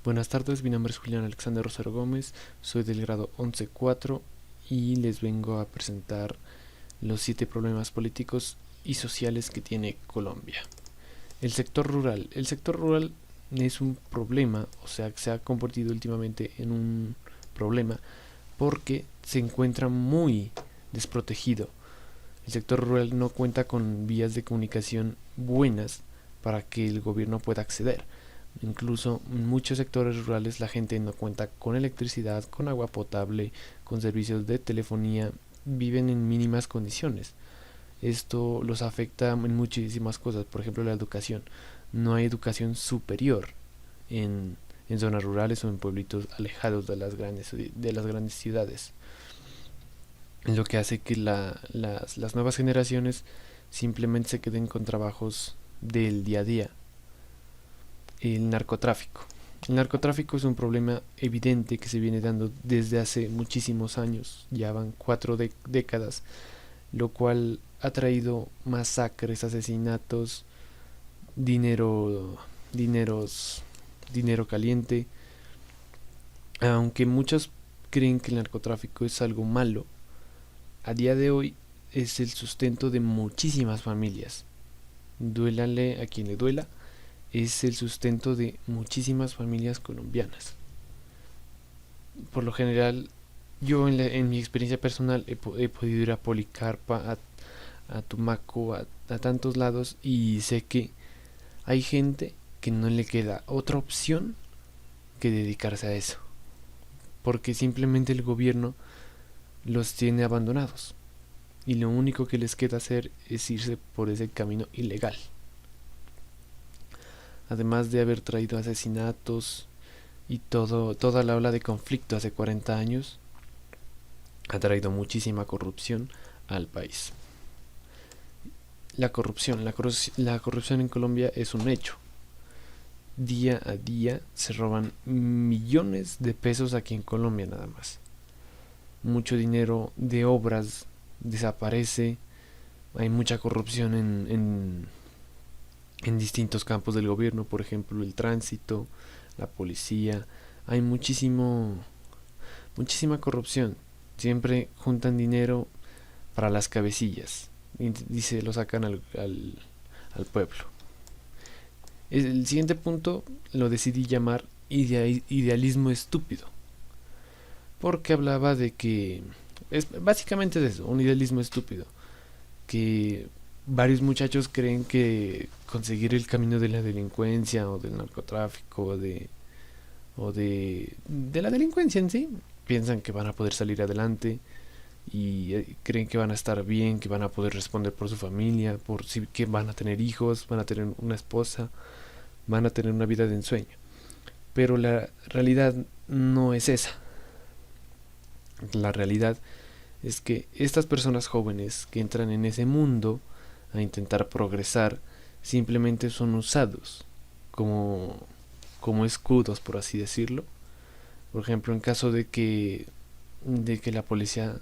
Buenas tardes, mi nombre es Julián Alexander Rosero Gómez, soy del grado 11.4 y les vengo a presentar los 7 problemas políticos y sociales que tiene Colombia. El sector rural. El sector rural es un problema, o sea, se ha convertido últimamente en un problema porque se encuentra muy desprotegido. El sector rural no cuenta con vías de comunicación buenas para que el gobierno pueda acceder. Incluso en muchos sectores rurales la gente no cuenta con electricidad, con agua potable, con servicios de telefonía, viven en mínimas condiciones. Esto los afecta en muchísimas cosas, por ejemplo la educación. No hay educación superior en, en zonas rurales o en pueblitos alejados de las grandes ciudades. Lo que hace que las nuevas generaciones simplemente se queden con trabajos del día a día. El narcotráfico. El narcotráfico es un problema evidente que se viene dando desde hace muchísimos años, ya van 4 décadas, lo cual ha traído masacres, asesinatos, dinero, dineros, dinero caliente. Aunque muchos creen que el narcotráfico es algo malo, a día de hoy es el sustento de muchísimas familias. Duélale a quien le duela, es el sustento de muchísimas familias colombianas. Por lo general, yo en mi experiencia personal he podido ir a Policarpa, a Tumaco, a tantos lados y sé que hay gente que no le queda otra opción que dedicarse a eso, porque simplemente el gobierno los tiene abandonados y lo único que les queda hacer es irse por ese camino ilegal. Además de haber traído asesinatos y toda la ola de conflicto hace 40 años, ha traído muchísima corrupción al país. La corrupción en Colombia es un hecho. Día a día se roban millones de pesos aquí en Colombia nada más. Mucho dinero de obras desaparece, hay mucha corrupción en distintos campos del gobierno, por ejemplo el tránsito, la policía, hay muchísima corrupción, siempre juntan dinero para las cabecillas y se lo sacan al pueblo. El siguiente punto lo decidí llamar idealismo estúpido, porque hablaba de que es básicamente de eso, un idealismo estúpido, que varios muchachos creen que conseguir el camino de la delincuencia o del narcotráfico de la delincuencia en sí, piensan que van a poder salir adelante y creen que van a estar bien, que van a poder responder por su familia, que van a tener hijos, van a tener una esposa, van a tener una vida de ensueño. Pero la realidad no es esa. La realidad es que estas personas jóvenes que entran en ese mundo a intentar progresar simplemente son usados como escudos, por así decirlo. Por ejemplo, en caso de que la policía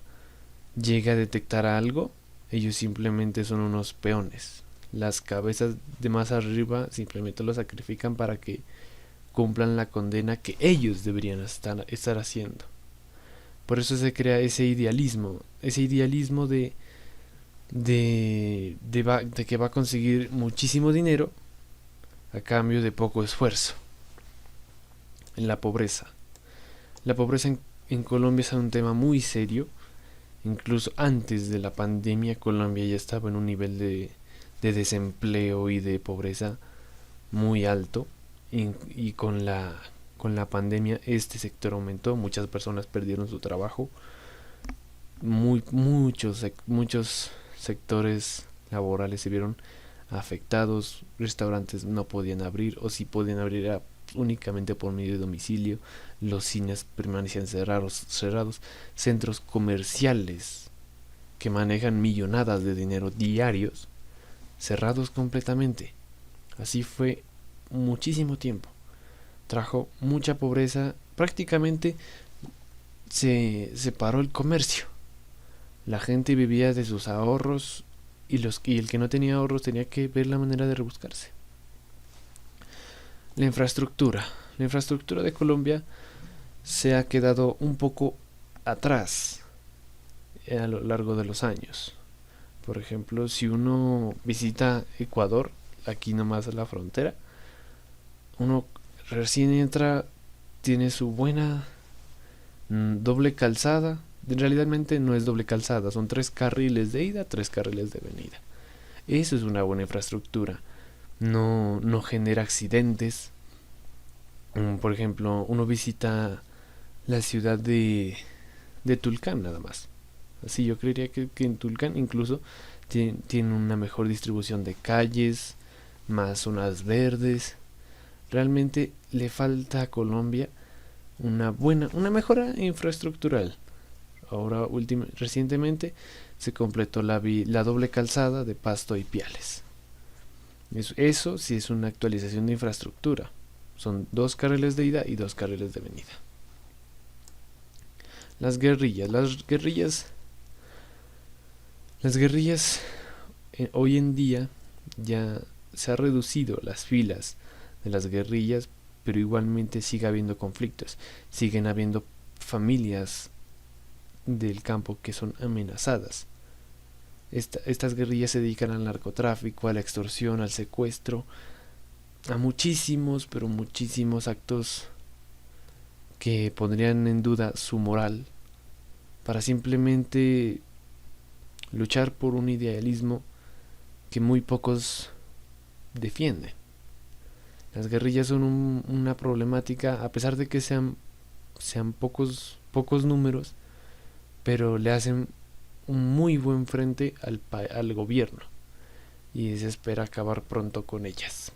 llegue a detectar algo, ellos simplemente son unos peones. Las cabezas de más arriba simplemente lo sacrifican para que cumplan la condena que ellos deberían estar haciendo. Por eso se crea ese idealismo de que va a conseguir muchísimo dinero a cambio de poco esfuerzo. En la pobreza. La pobreza en Colombia es un tema muy serio. Incluso antes de la pandemia, Colombia ya estaba en un nivel de desempleo y de pobreza muy alto. Y con la pandemia este sector aumentó, muchas personas perdieron su trabajo, muchos sectores laborales se vieron afectados, restaurantes no podían abrir o si podían abrir era únicamente por medio de domicilio, los cines permanecían cerrados, centros comerciales que manejan millonadas de dinero diarios, cerrados completamente. Así fue muchísimo tiempo. Trajo mucha pobreza, prácticamente se paró el comercio. La gente vivía de sus ahorros y el que no tenía ahorros tenía que ver la manera de rebuscarse. La infraestructura. la infraestructura de Colombia se ha quedado un poco atrás a lo largo de los años. Por ejemplo, si uno visita Ecuador, aquí nomás a la frontera, uno recién entra, tiene su buena doble calzada. Realmente no es doble calzada, son 3 carriles de ida, 3 carriles de venida. Eso es una buena infraestructura. No genera accidentes. Por ejemplo, uno visita la ciudad de Tulcán nada más. Así yo creería que en Tulcán incluso tiene una mejor distribución de calles, más zonas verdes. Realmente le falta a Colombia una mejora infraestructural. Ahora recientemente se completó la doble calzada de Pasto y Piales. Eso sí es una actualización de infraestructura. Son 2 carriles de ida y 2 carriles de venida. Las guerrillas. Las guerrillas hoy en día ya se ha reducido las filas de las guerrillas, pero igualmente sigue habiendo conflictos. Siguen habiendo familias del campo que son amenazadas. Estas guerrillas se dedican al narcotráfico, a la extorsión, al secuestro, a muchísimos, pero muchísimos actos que pondrían en duda su moral para simplemente luchar por un idealismo que muy pocos defienden. Las guerrillas son una problemática, a pesar de que sean pocos números, pero le hacen un muy buen frente al gobierno y se espera acabar pronto con ellas.